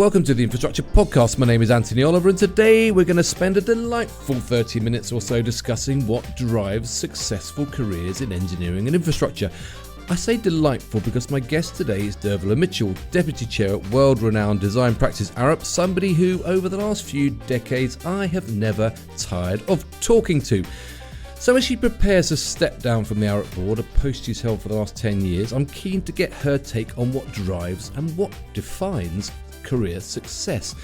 Welcome to the Infrastructure Podcast. My name is Anthony Oliver, and today we're going to spend a delightful 30 minutes or so discussing what drives successful careers in engineering and infrastructure. I say delightful because my guest today is Dervilla Mitchell, Deputy Chair at world-renowned design practice Arup, somebody who, over the last few decades, I have never tired of talking to. So as she prepares to step down from the Arup board, a post she's held for the last 10 years, I'm keen to get her take on what drives and what defines career success.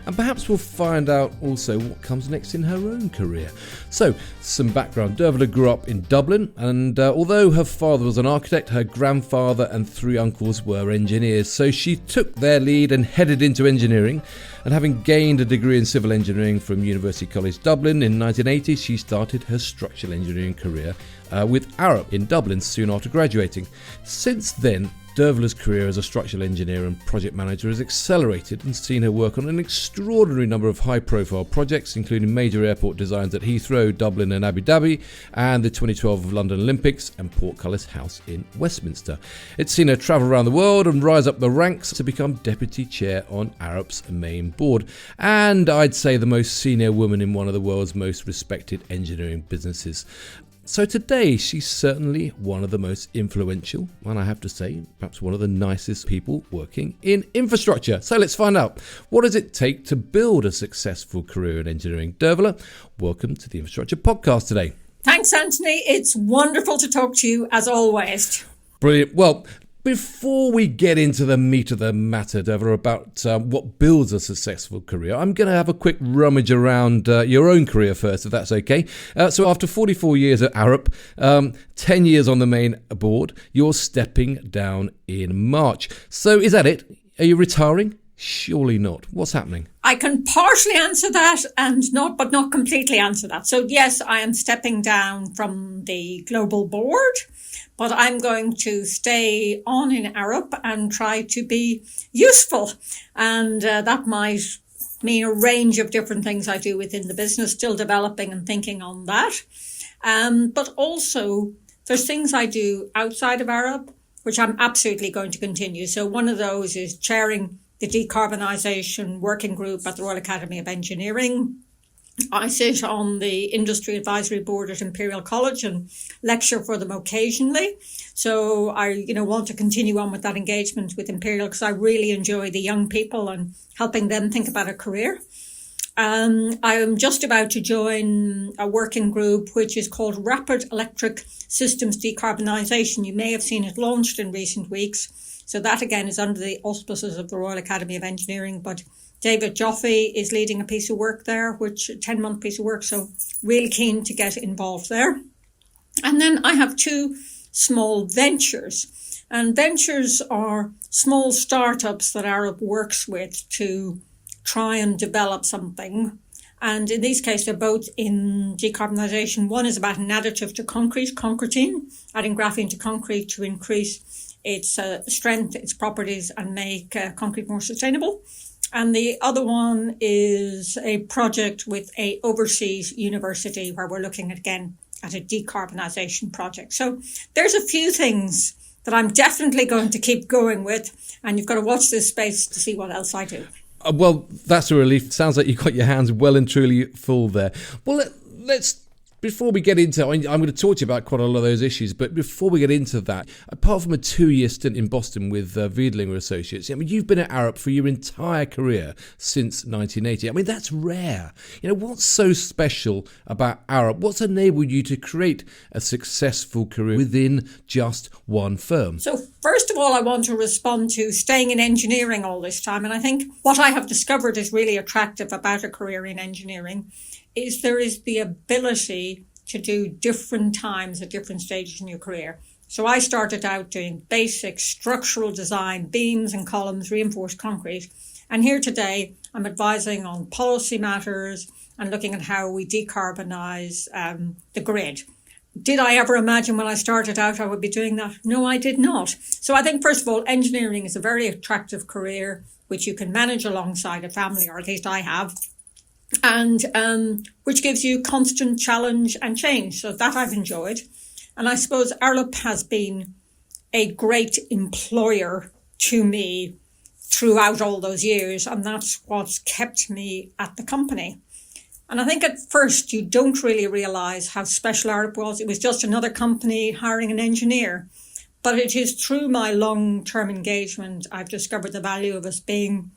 And perhaps we'll find out also what comes next in her own career. So, some background. Dervilla grew up in Dublin, and although her father was an architect, her grandfather and three uncles were engineers. So she took their lead and headed into engineering. And having gained a degree in civil engineering from University College Dublin in 1980, she started her structural engineering career with Arup in Dublin soon after graduating. Since then, Dervilla's career as a structural engineer and project manager has accelerated and seen her work on an extraordinary number of high-profile projects, including major airport designs at Heathrow, Dublin and Abu Dhabi, and the 2012 London Olympics and Portcullis House in Westminster. It's seen her travel around the world and rise up the ranks to become deputy chair on Arup's main board, and I'd say the most senior woman in one of the world's most respected engineering businesses. So today, she's certainly one of the most influential, and I have to say, perhaps one of the nicest people working in infrastructure. So let's find out, what does it take to build a successful career in engineering? Dervilla, welcome to the Infrastructure Podcast today. Thanks, Anthony. It's wonderful to talk to you, as always. Brilliant. Well, before we get into the meat of the matter, Dervilla, about what builds a successful career, I'm going to have a quick rummage around your own career first, if that's okay. So after 44 years at Arup, 10 years on the main board, you're stepping down in March. So is that it? Are you retiring? Surely not. What's happening? I can partially answer that but not completely answer that. So yes, I am stepping down from the global board, but I'm going to stay on in Arup and try to be useful. And that might mean a range of different things I do within the business, still developing and thinking on that. But also there's things I do outside of Arup, which I'm absolutely going to continue. So one of those is chairing the decarbonisation working group at the Royal Academy of Engineering. I sit on the industry advisory board at Imperial College and lecture for them occasionally. So I, want to continue on with that engagement with Imperial because I really enjoy the young people and helping them think about a career. I am just about to join a working group which is called Rapid Electric Systems Decarbonisation. You may have seen it launched in recent weeks. So that again is under the auspices of the Royal Academy of Engineering, but David Joffe is leading a piece of work there, which a 10-month piece of work. So really keen to get involved there. And then I have two small ventures, and ventures are small startups that Arup works with to try and develop something. And in these cases, they're both in decarbonisation. One is about an additive to concrete, concretine, adding graphene to concrete to increase its strength, its properties, and make concrete more sustainable. And the other one is a project with a overseas university where we're looking at a decarbonisation project. So there's a few things that I'm definitely going to keep going with, and you've got to watch this space to see what else I do. Well, that's a relief. Sounds like you've got your hands well and truly full there. Well, let's before we get into, I'm going to talk to you about quite a lot of those issues, but before we get into that, apart from a 2-year stint in Boston with Wiedlinger Associates, you've been at Arup for your entire career since 1980. That's rare. What's so special about Arup? What's enabled you to create a successful career within just one firm? So first of all, I want to respond to staying in engineering all this time. And I think what I have discovered is really attractive about a career in engineering is there is the ability to do different times at different stages in your career. So I started out doing basic structural design, beams and columns, reinforced concrete. And here today, I'm advising on policy matters and looking at how we decarbonise the grid. Did I ever imagine when I started out I would be doing that? No, I did not. So I think, first of all, engineering is a very attractive career which you can manage alongside a family, or at least I have, and which gives you constant challenge and change. So that I've enjoyed. And I suppose Arup has been a great employer to me throughout all those years. And that's what's kept me at the company. And I think at first you don't really realise how special Arup was. It was just another company hiring an engineer. But it is through my long-term engagement I've discovered the value of us being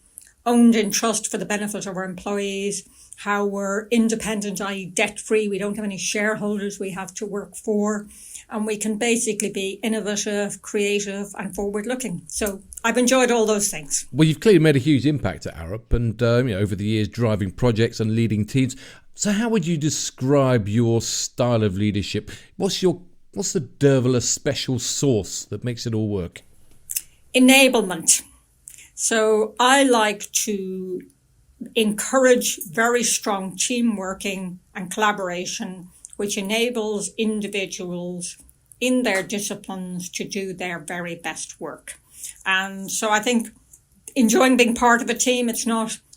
owned in trust for the benefit of our employees, how we're independent, i.e. debt-free. We don't have any shareholders we have to work for. And we can basically be innovative, creative and forward-looking. So I've enjoyed all those things. Well, you've clearly made a huge impact at Arup and over the years driving projects and leading teams. So how would you describe your style of leadership? What's the Dervilla special sauce that makes it all work? Enablement. So I like to encourage very strong team working and collaboration, which enables individuals in their disciplines to do their very best work. And so I think enjoying being part of a team,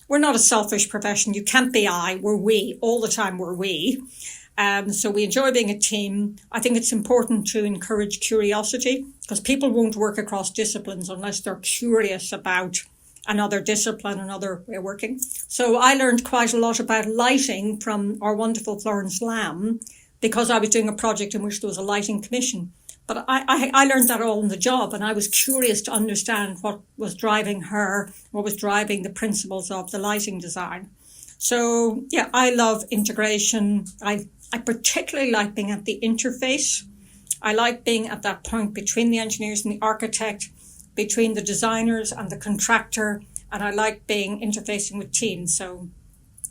we're not a selfish profession. You can't be we're we. All the time we're we. So we enjoy being a team. I think it's important to encourage curiosity because people won't work across disciplines unless they're curious about another discipline, another way of working. So I learned quite a lot about lighting from our wonderful Florence Lamb because I was doing a project in which there was a lighting commission. But I learned that all on the job, and I was curious to understand what was driving her, what was driving the principles of the lighting design. So, yeah, I love integration. I particularly like being at the interface. I like being at that point between the engineers and the architect, between the designers and the contractor, and I like interfacing with teams. So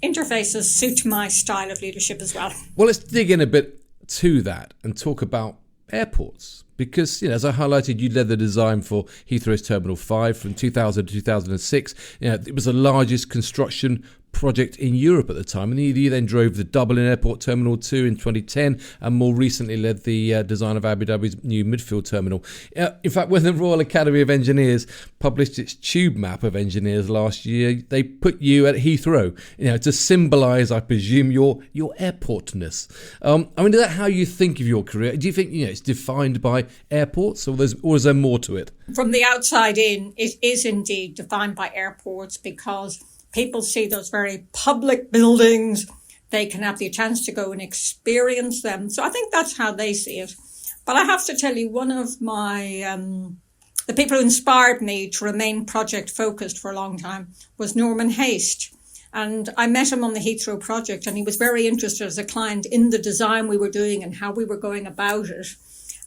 interfaces suit my style of leadership as well. Well, let's dig in a bit to that and talk about airports. Because, as I highlighted, you led the design for Heathrow's Terminal 5 from 2000 to 2006. It was the largest construction project in Europe at the time. And you then drove the Dublin Airport Terminal 2 in 2010 and more recently led the design of Abu Dhabi's new midfield terminal. In fact, when the Royal Academy of Engineers published its tube map of engineers last year, they put you at Heathrow, to symbolise, I presume, your airportness. Is that how you think of your career? Do you think it's defined by airports or is there more to it? From the outside in, it is indeed defined by airports because people see those very public buildings. They can have the chance to go and experience them. So I think that's how they see it. But I have to tell you, one of my, the people who inspired me to remain project focused for a long time was Norman Haste. And I met him on the Heathrow project and he was very interested as a client in the design we were doing and how we were going about it.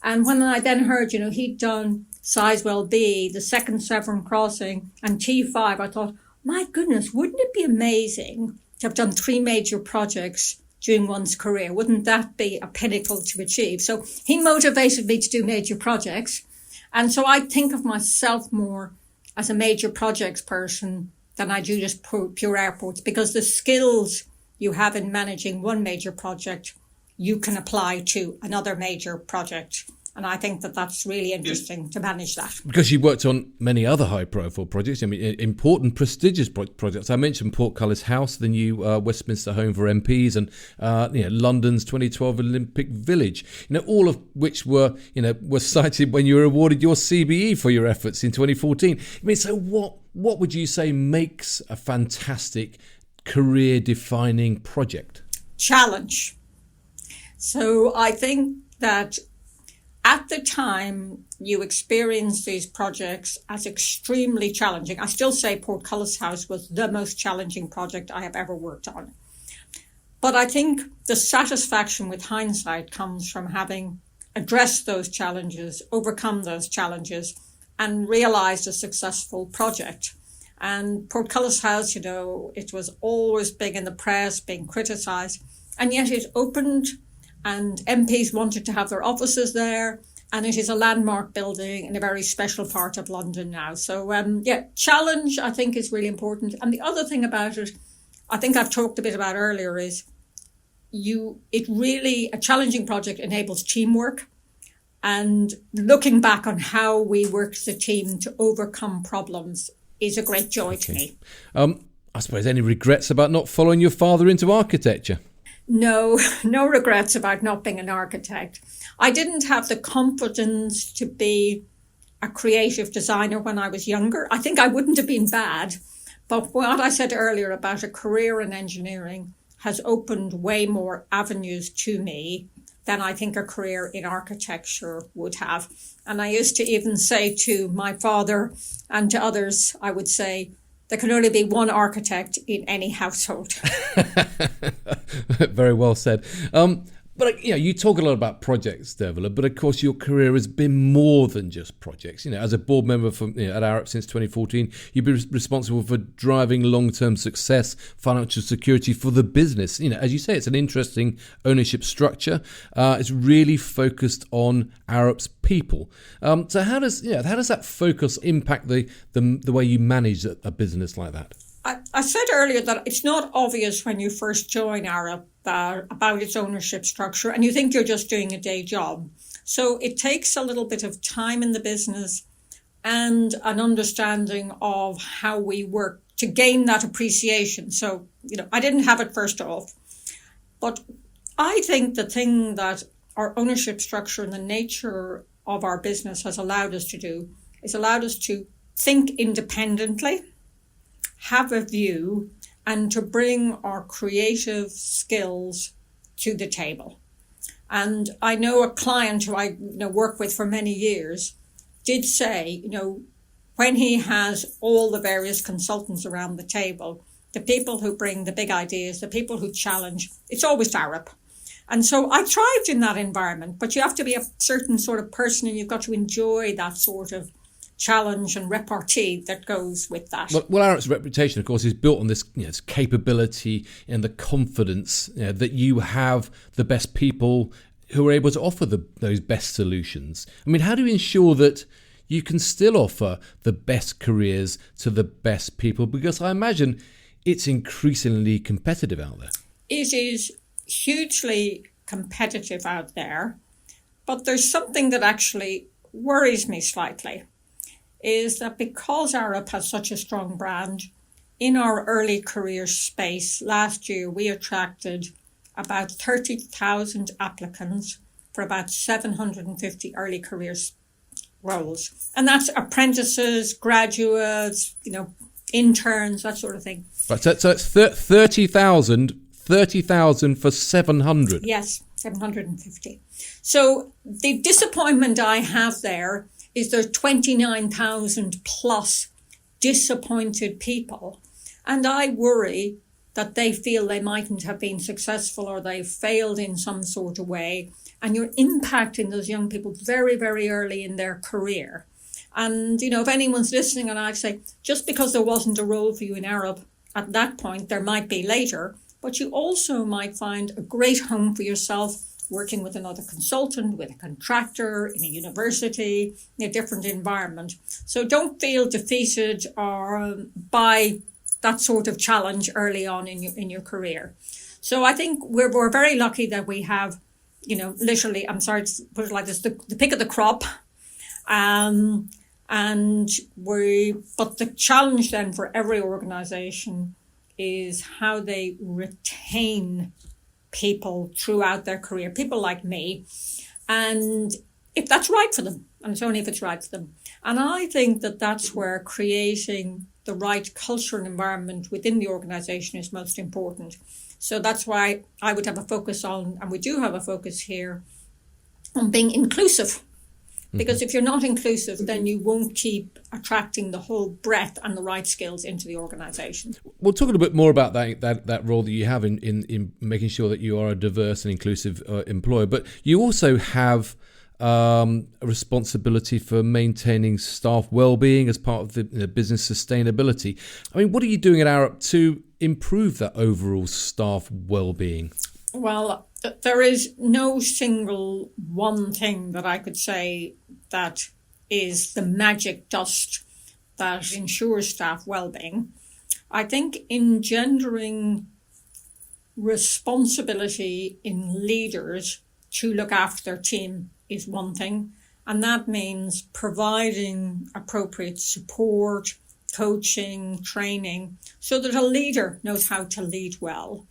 And when I then heard, he'd done Sizewell B, the second Severn Crossing and T5, I thought, my goodness, wouldn't it be amazing to have done 3 major projects during one's career? Wouldn't that be a pinnacle to achieve? So he motivated me to do major projects. And so I think of myself more as a major projects person than I do just pure airports, because the skills you have in managing one major project, you can apply to another major project. And I think that that's really interesting to manage that. Because you worked on many other high-profile projects, important, prestigious projects. I mentioned Portcullis House, the new Westminster home for MPs, and London's 2012 Olympic Village. All of which were cited when you were awarded your CBE for your efforts in 2014. So what would you say makes a fantastic career-defining project? Challenge. So I think that at the time, you experienced these projects as extremely challenging. I still say Portcullis House was the most challenging project I have ever worked on. But I think the satisfaction with hindsight comes from having addressed those challenges, overcome those challenges, and realised a successful project. And Portcullis House, it was always big in the press, being criticised, and yet it opened and MPs wanted to have their offices there. And it is a landmark building in a very special part of London now. So, challenge, I think, is really important. And the other thing about it, I think I've talked a bit about earlier, is a challenging project enables teamwork. And looking back on how we worked as a team to overcome problems is a great joy to me. I suppose any regrets about not following your father into architecture? No regrets about not being an architect. I didn't have the confidence to be a creative designer when I was younger. I think I wouldn't have been bad. But what I said earlier about a career in engineering has opened way more avenues to me than I think a career in architecture would have. And I used to even say to my father and to others, I would say, there can only be one architect in any household. Very well said. But you talk a lot about projects, Dervilla, but of course your career has been more than just projects. As a board member at Arup since 2014, you've been responsible for driving long-term success, financial security for the business. As you say, it's an interesting ownership structure. It's really focused on Arup's people. So how does that focus impact the way you manage a business like that? I said earlier that it's not obvious when you first join Arup about its ownership structure, and you think you're just doing a day job. So it takes a little bit of time in the business and an understanding of how we work to gain that appreciation. So, I didn't have it first off. But I think the thing that our ownership structure and the nature of our business has allowed us to do is allowed us to think independently, have a view, and to bring our creative skills to the table. And I know a client who I work with for many years did say, when he has all the various consultants around the table, the people who bring the big ideas, the people who challenge, it's always Arup. And so I thrived in that environment, but you have to be a certain sort of person and you've got to enjoy that sort of challenge and repartee that goes with that. Well, Arup's reputation, of course, is built on this its capability and the confidence that you have the best people who are able to offer those best solutions. I mean, how do you ensure that you can still offer the best careers to the best people? Because I imagine it's increasingly competitive out there. It is hugely competitive out there, but there's something that actually worries me slightly, is that because Arup has such a strong brand, in our early career space, last year we attracted about 30,000 applicants for about 750 early career roles. And that's apprentices, graduates, interns, that sort of thing. Right, so it's 30,000 for 700. Yes, 750. So the disappointment I have there is there's 29,000 plus disappointed people. And I worry that they feel they mightn't have been successful or they failed in some sort of way. And you're impacting those young people very, very early in their career. And, if anyone's listening, and I'd say, just because there wasn't a role for you in Arup at that point, there might be later, but you also might find a great home for yourself working with another consultant, with a contractor, in a university, in a different environment. So don't feel defeated or by that sort of challenge early on in your career. So I think we're very lucky that we have, literally, I'm sorry to put it like this, the pick of the crop. But the challenge then for every organization is how they retain people throughout their career, people like me, and if that's right for them, and it's only if it's right for them. And I think that that's where creating the right culture and environment within the organisation is most important. So that's why I would have a focus on, and we do have a focus here, on being inclusive. Because if you're not inclusive, then you won't keep attracting the whole breadth and the right skills into the organisation. We'll talk a little bit more about that role that you have in making sure that you are a diverse and inclusive employer. But you also have a responsibility for maintaining staff well-being as part of the business sustainability. I mean, what are you doing at Arup to improve that overall staff well-being? Well, there is no single one thing that I could say that is the magic dust that ensures staff well-being. I think engendering responsibility in leaders to look after their team is one thing, and that means providing appropriate support, coaching, training, so that a leader knows how to lead well.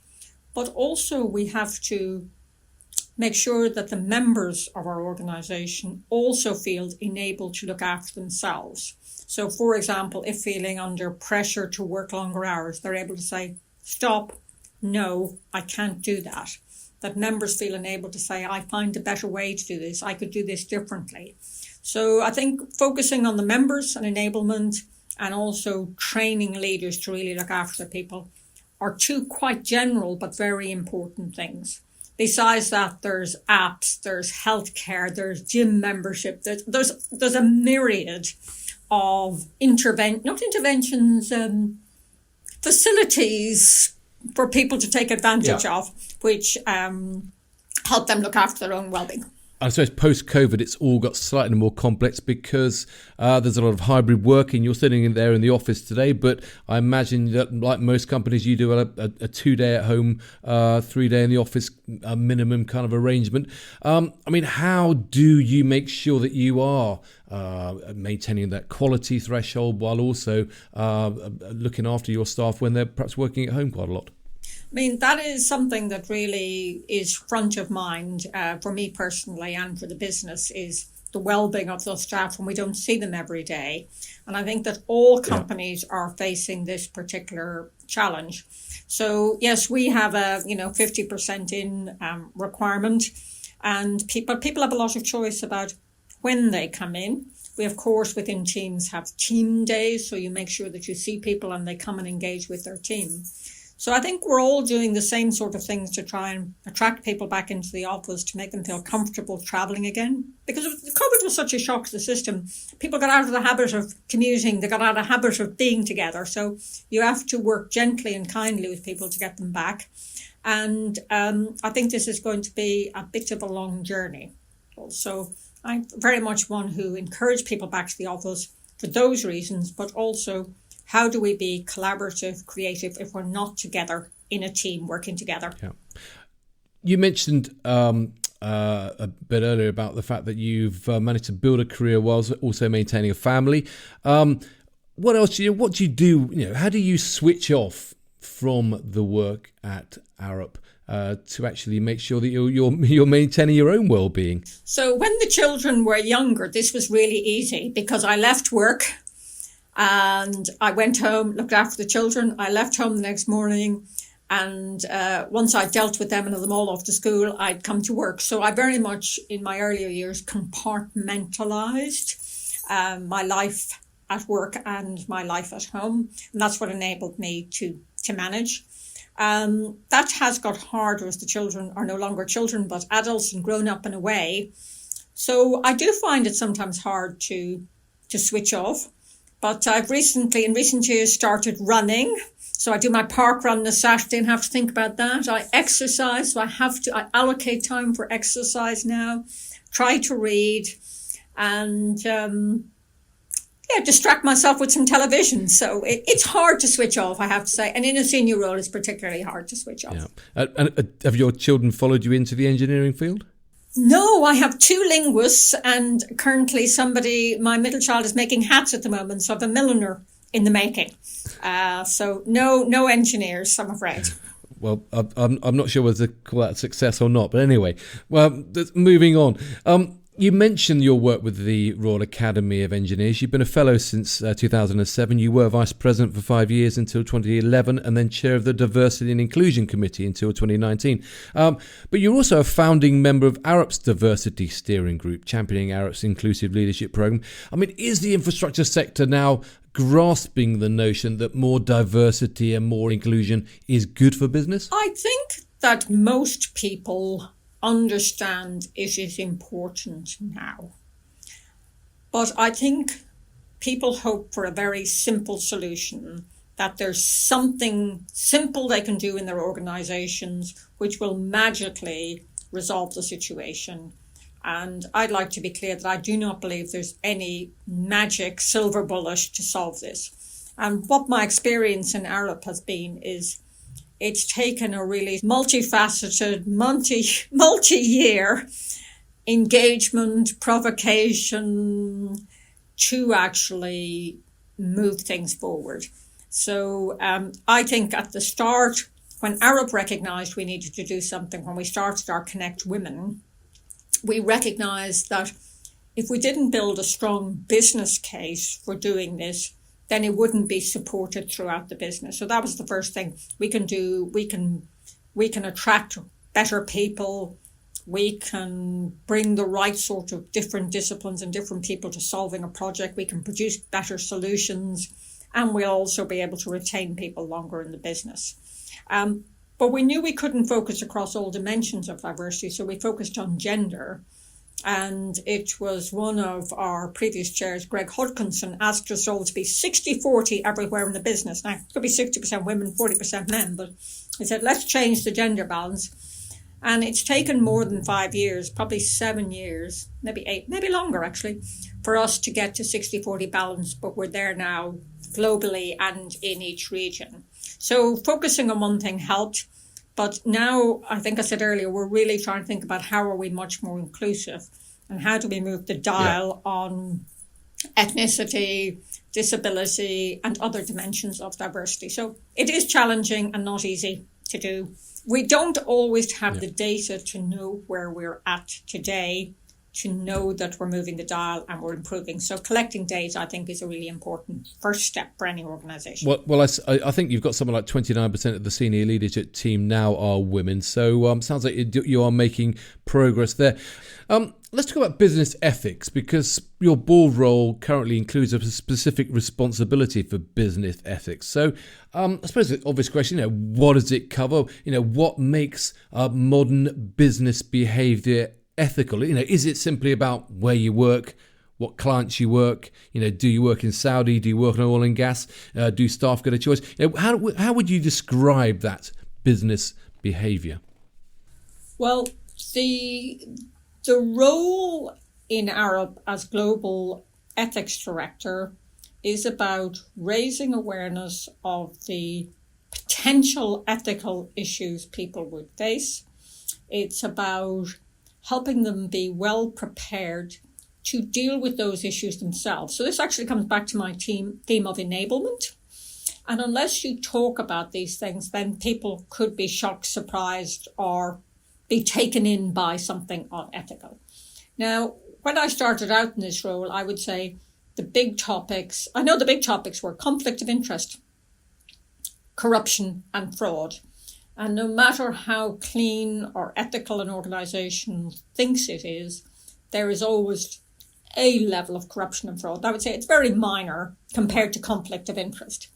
But also we have to make sure that the members of our organisation also feel enabled to look after themselves. So, for example, if feeling under pressure to work longer hours, they're able to say, stop, no, I can't do that. That members feel enabled to say, I find a better way to do this. I could do this differently. So I think focusing on the members and enablement and also training leaders to really look after the people are two quite general but very important things. Besides that, there's apps, there's healthcare, there's gym membership, there's a myriad of facilities for people to take advantage of, which help them look after their own well-being. I suppose post-COVID, it's all got slightly more complex because there's a lot of hybrid working. You're sitting in there in the office today, but I imagine that, like most companies, you do a 2-day at home, 3-day in the office, a minimum kind of arrangement. I mean, how do you make sure that you are maintaining that quality threshold while also looking after your staff when they're perhaps working at home quite a lot? I mean, that is something that really is front of mind for me personally and for the business, is the well-being of those staff when we don't see them every day. And I think that all companies are facing this particular challenge. So, yes, we have a 50% in requirement, and people have a lot of choice about when they come in. We, of course, within teams have team days, so you make sure that you see people and they come and engage with their team. So I think we're all doing the same sort of things to try and attract people back into the office, to make them feel comfortable travelling again. Because COVID was such a shock to the system. People got out of the habit of commuting. They got out of the habit of being together. So you have to work gently and kindly with people to get them back. And I think this is going to be a bit of a long journey. So I'm very much one who encourage people back to the office for those reasons, but also, how do we be collaborative, creative if we're not together in a team working together? Yeah. You mentioned a bit earlier about the fact that you've managed to build a career whilst also maintaining a family. What else? What do you do? How do you switch off from the work at Arup to actually make sure that you're maintaining your own well-being? So when the children were younger, this was really easy because I left work. And I went home, looked after the children. I left home the next morning. And once I dealt with them and had them all off to school, I'd come to work. So I very much, in my earlier years, compartmentalised my life at work and my life at home. And that's what enabled me to manage. That has got harder as the children are no longer children, but adults and grown up in a way. So I do find it sometimes hard to switch off. But I've in recent years, started running. So I do my park run on a Saturday and have to think about that. I exercise, so I allocate time for exercise now, try to read, and distract myself with some television. So it's hard to switch off, I have to say. And in a senior role, it's particularly hard to switch off. Yeah. And have your children followed you into the engineering field? No, I have 2 linguists, and currently my middle child is making hats at the moment, so I have a milliner in the making. So no engineers, I'm afraid. Well, I'm not sure whether to call that a success or not, but anyway, well, moving on. You mentioned your work with the Royal Academy of Engineers. You've been a fellow since 2007. You were vice president for 5 years until 2011, and then chair of the Diversity and Inclusion Committee until 2019. But you're also a founding member of Arup's Diversity Steering Group, championing Arup's inclusive leadership program. I mean, is the infrastructure sector now grasping the notion that more diversity and more inclusion is good for business? I think that most people understand it is important now. But I think people hope for a very simple solution, that there's something simple they can do in their organisations which will magically resolve the situation. And I'd like to be clear that I do not believe there's any magic silver bullet to solve this. And what my experience in Arup has been is it's taken a really multifaceted, multi-year engagement, provocation to actually move things forward. So I think at the start, when Arup recognised we needed to do something, when we started our Connect Women, we recognised that if we didn't build a strong business case for doing this, then it wouldn't be supported throughout the business. So that was the first thing we can do. We can attract better people. We can bring the right sort of different disciplines and different people to solving a project. We can produce better solutions, and we'll also be able to retain people longer in the business. But we knew we couldn't focus across all dimensions of diversity, so we focused on gender. And it was one of our previous chairs, Greg Hodkinson, asked us all to be 60-40 everywhere in the business. Now, it could be 60% women, 40% men, but he said, let's change the gender balance. And it's taken more than 5 years, probably 7 years, maybe 8, maybe longer actually, for us to get to 60-40 balance, but we're there now globally and in each region. So focusing on one thing helped. But now, I think I said earlier, we're really trying to think about how are we much more inclusive and how do we move the dial on ethnicity, disability, and other dimensions of diversity. So it is challenging and not easy to do. We don't always have the data to know where we're at today, to know that we're moving the dial and we're improving. So collecting data, I think, is a really important first step for any organisation. Well, I think you've got something like 29% of the senior leadership team now are women. So sounds like you are making progress there. Let's talk about business ethics, because your board role currently includes a specific responsibility for business ethics. So I suppose the obvious question, what does it cover? What makes modern business behaviour ethical? Is it simply about where you work, what clients you work? Do you work in Saudi? Do you work in oil and gas? Do staff get a choice? How would you describe that business behaviour? Well, the role in Arup as Global Ethics Director is about raising awareness of the potential ethical issues people would face. It's about helping them be well prepared to deal with those issues themselves. So this actually comes back to my theme of enablement. And unless you talk about these things, then people could be shocked, surprised, or be taken in by something unethical. Now, when I started out in this role, I would say the big topics were conflict of interest, corruption, and fraud. And no matter how clean or ethical an organisation thinks it is, there is always a level of corruption and fraud. I would say it's very minor compared to conflict of interest.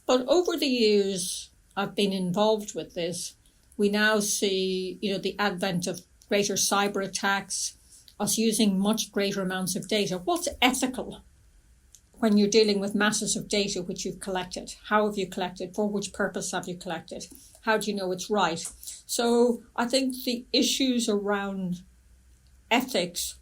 But over the years I've been involved with this, we now see, the advent of greater cyber attacks, us using much greater amounts of data. What's ethical when you're dealing with masses of data which you've collected? How have you collected? For which purpose have you collected? How do you know it's right? So I think the issues around ethics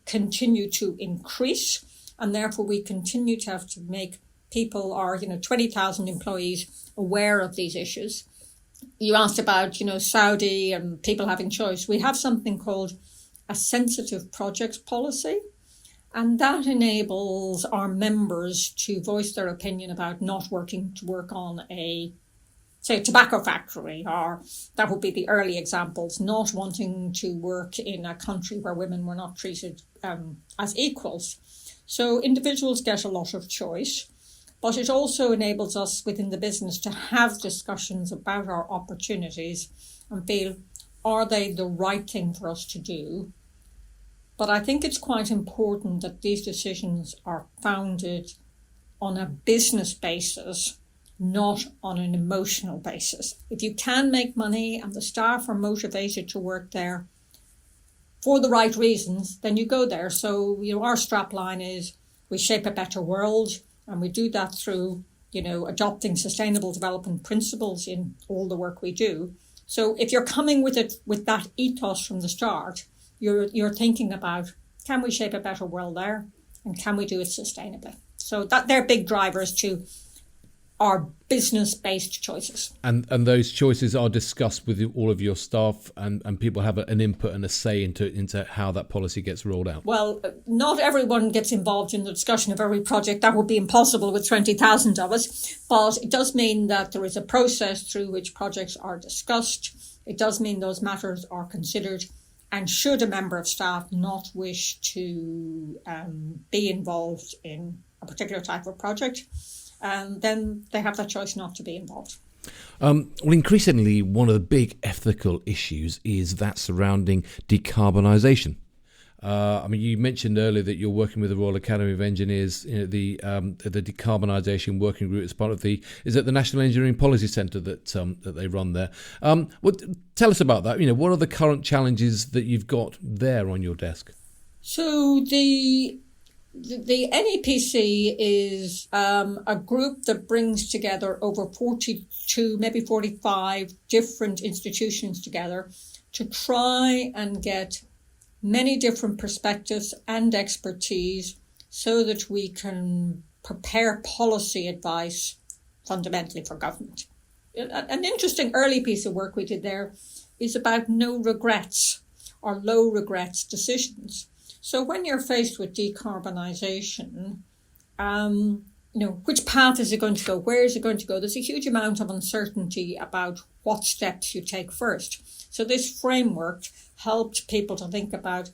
continue to increase, and therefore we continue to have to make people, our 20,000 employees, aware of these issues. You asked about, Saudi and people having choice. We have something called a sensitive projects policy, and that enables our members to voice their opinion about not working to work on a tobacco factory, or that would be the early examples, not wanting to work in a country where women were not treated as equals. So individuals get a lot of choice, but it also enables us within the business to have discussions about our opportunities and feel, are they the right thing for us to do? But I think it's quite important that these decisions are founded on a business basis, not on an emotional basis. If you can make money and the staff are motivated to work there for the right reasons, then you go there. So, our strapline is we shape a better world, and we do that through, adopting sustainable development principles in all the work we do. So if you're coming with that ethos from the start, you're thinking about, can we shape a better world there? And can we do it sustainably? So that they're big drivers to are business-based choices. And those choices are discussed with all of your staff, and people have an input and a say into how that policy gets rolled out. Well, not everyone gets involved in the discussion of every project. That would be impossible with 20,000 of us. But it does mean that there is a process through which projects are discussed. It does mean those matters are considered. And should a member of staff not wish to be involved in a particular type of project, then they have that choice not to be involved. Well, increasingly, one of the big ethical issues is that surrounding decarbonisation. You mentioned earlier that you're working with the Royal Academy of Engineers, the decarbonisation working group as part of the National Engineering Policy Centre that they run there. Tell us about that. What are the current challenges that you've got there on your desk? So the NEPC is a group that brings together over 42, maybe 45 different institutions together to try and get many different perspectives and expertise so that we can prepare policy advice fundamentally for government. An interesting early piece of work we did there is about no regrets or low regrets decisions. So when you're faced with decarbonisation, which path is it going to go? Where is it going to go? There's a huge amount of uncertainty about what steps you take first. So this framework helped people to think about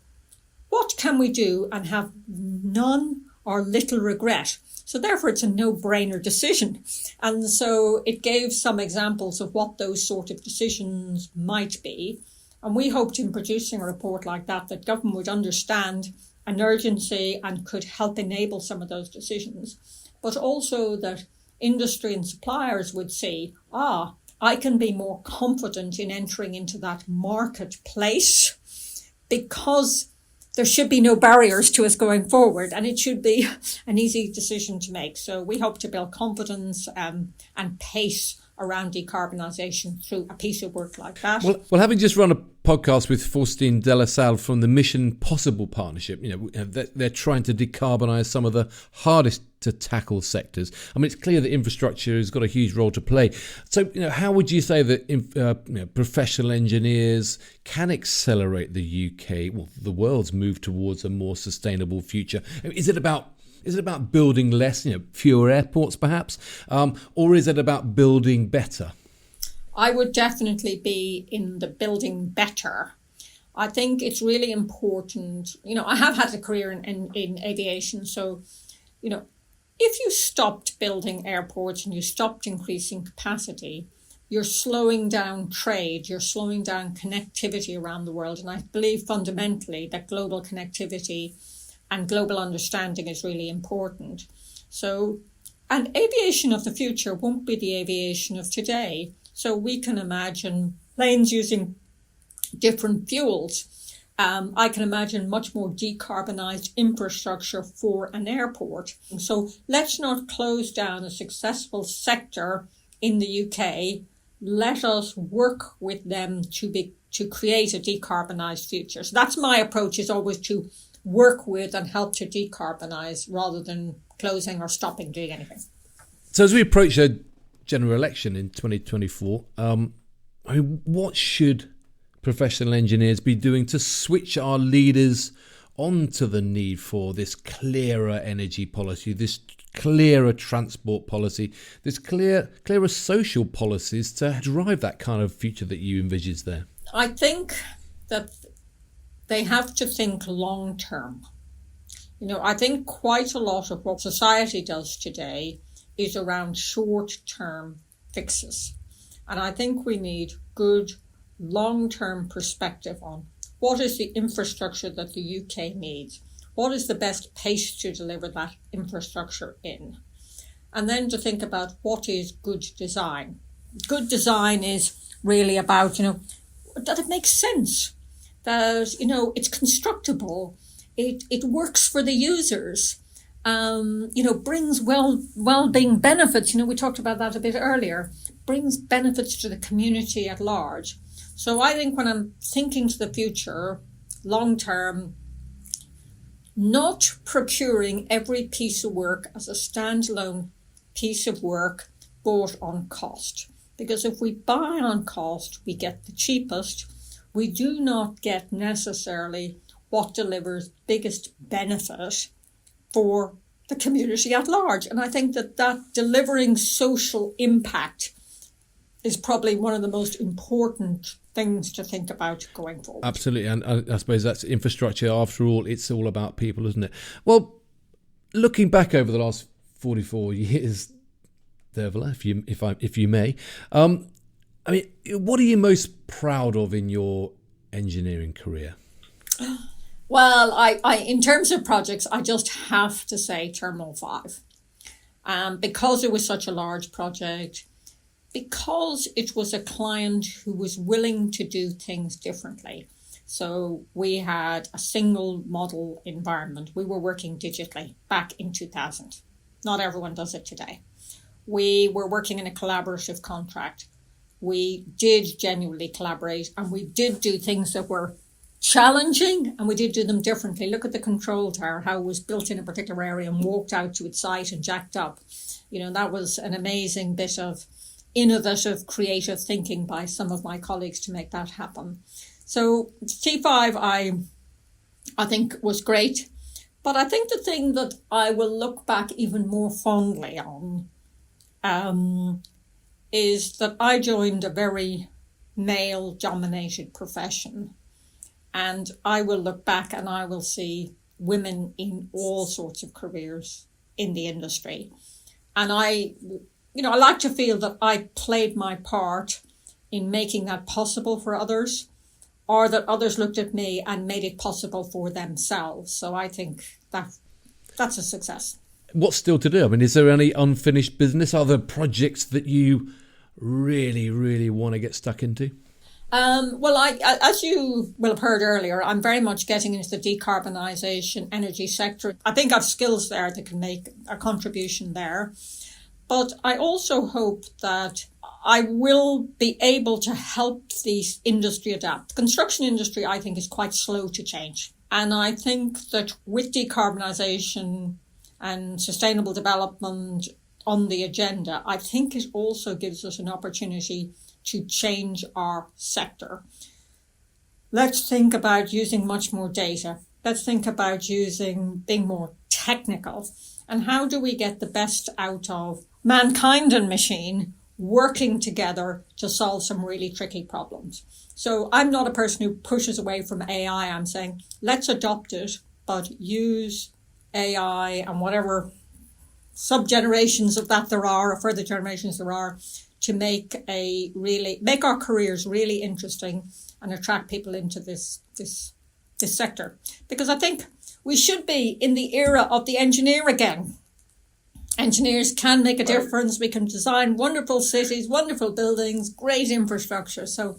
what can we do and have none or little regret. So therefore, it's a no-brainer decision. And so it gave some examples of what those sort of decisions might be. And we hoped in producing a report like that government would understand an urgency and could help enable some of those decisions, but also that industry and suppliers would see, I can be more confident in entering into that marketplace because there should be no barriers to us going forward, and it should be an easy decision to make. So we hope to build confidence and pace around decarbonisation through a piece of work like that. Well, having just run a podcast with Faustine de la Salle from the Mission Possible Partnership, they're trying to decarbonise some of the hardest to tackle sectors. It's clear that infrastructure has got a huge role to play. So, how would you say that professional engineers can accelerate the UK, the world's move towards a more sustainable future? Is it about building less, fewer airports perhaps, or is it about building better? I would definitely be in the building better. I think it's really important. I have had a career in aviation, so, if you stopped building airports and you stopped increasing capacity, you're slowing down trade, you're slowing down connectivity around the world. And I believe fundamentally that global connectivity and global understanding is really important. So, and aviation of the future won't be the aviation of today. So we can imagine planes using different fuels. I can imagine much more decarbonised infrastructure for an airport. So let's not close down a successful sector in the UK. Let us work with them to create a decarbonised future. So that's my approach, is always to work with and help to decarbonise rather than closing or stopping doing anything. So as we approach a general election in 2024, what should professional engineers be doing to switch our leaders onto the need for this clearer energy policy, this clearer transport policy, this clearer social policies to drive that kind of future that you envisage there? I think that they have to think long term. I think quite a lot of what society does today is around short term fixes. And I think we need good long-term perspective on what is the infrastructure that the UK needs, what is the best pace to deliver that infrastructure in, and then to think about what is good design. Good design is really about, that it makes sense, that, it's constructible, it works for the users, brings well-being benefits. We talked about that a bit earlier, brings benefits to the community at large. So I think when I'm thinking to the future, long term, not procuring every piece of work as a standalone piece of work, bought on cost. Because if we buy on cost, we get the cheapest. We do not get necessarily what delivers biggest benefit for the community at large. And I think that delivering social impact is probably one of the most important things to think about going forward. Absolutely. And I suppose that's infrastructure. After all, it's all about people, isn't it? Well, looking back over the last 44 years, Dervilla, if you may, I mean, what are you most proud of in your engineering career? Well, I in terms of projects, I just have to say Terminal 5. Because it was such a large project, because it was a client who was willing to do things differently. So we had a single model environment. We were working digitally back in 2000. Not everyone does it today. We were working in a collaborative contract. We did genuinely collaborate, and we did do things that were challenging, and we did do them differently. Look at the control tower, how it was built in a particular area and walked out to its site and jacked up. That was an amazing bit of innovative, creative thinking by some of my colleagues to make that happen. So T5, I think was great. But I think the thing that I will look back even more fondly on is that I joined a very male-dominated profession. And I will look back and I will see women in all sorts of careers in the industry. And I like to feel that I played my part in making that possible for others, or that others looked at me and made it possible for themselves. So I think that's a success. What's still to do? I mean, is there any unfinished business? Are there projects that you really, really want to get stuck into? Well, as you will have heard earlier, I'm very much getting into the decarbonisation energy sector. I think I've skills there that can make a contribution there. But I also hope that I will be able to help the industry adapt. The construction industry, I think, is quite slow to change. And I think that with decarbonisation and sustainable development on the agenda, I think it also gives us an opportunity to change our sector. Let's think about using much more data. Let's think about being more technical. And how do we get the best out of mankind and machine working together to solve some really tricky problems? So I'm not a person who pushes away from AI. I'm saying, let's adopt it, but use AI and whatever sub-generations of that there are, or further generations there are, to make our careers really interesting and attract people into this sector. Because I think we should be in the era of the engineer again. Engineers can make a difference. We can design wonderful cities, wonderful buildings, great infrastructure. So,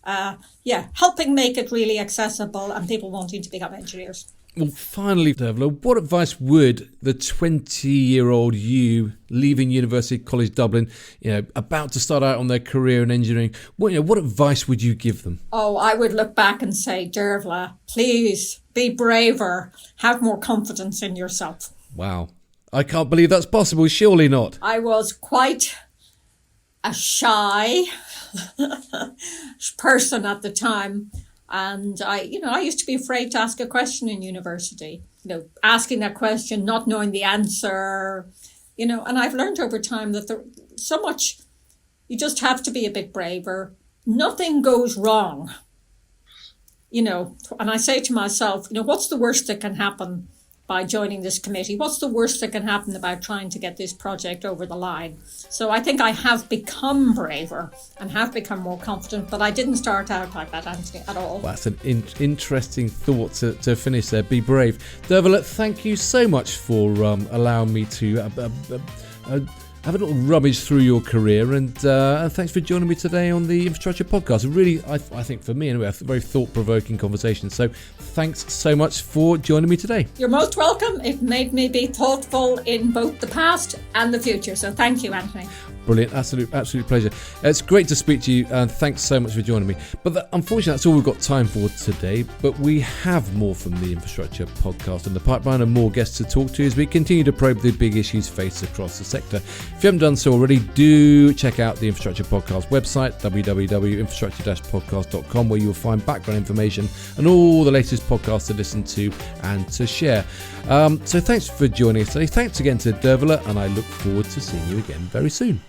helping make it really accessible and people wanting to become engineers. Well, finally, Dervilla, what advice would the 20-year-old you leaving University College Dublin, about to start out on their career in engineering, what advice would you give them? Oh, I would look back and say, Dervilla, please be braver, have more confidence in yourself. Wow. I can't believe that's possible. Surely not. I was quite a shy person at the time. And I used to be afraid to ask a question in university, asking that question, not knowing the answer, and I've learned over time that there's so much, you just have to be a bit braver. Nothing goes wrong, and I say to myself, what's the worst that can happen by joining this committee? What's the worst that can happen about trying to get this project over the line? So I think I have become braver and have become more confident, but I didn't start out like that, Anthony, at all. Well, that's an interesting thought to finish there. Be brave. Dervilla, thank you so much for allowing me to have a little rummage through your career, and thanks for joining me today on the Infrastructure Podcast. Really, I think for me anyway, a very thought-provoking conversation. So thanks so much for joining me today. You're most welcome. It made me be thoughtful in both the past and the future. So thank you, Anthony. Brilliant. Absolute pleasure. It's great to speak to you, and thanks so much for joining me. But unfortunately, that's all we've got time for today. But we have more from the Infrastructure Podcast in the pipeline and more guests to talk to as we continue to probe the big issues faced across the sector. If you haven't done so already, do check out the Infrastructure Podcast website, www.infrastructure-podcast.com, where you'll find background information and all the latest podcasts to listen to and to share. So thanks for joining us today. Thanks again to Dervilla, and I look forward to seeing you again very soon.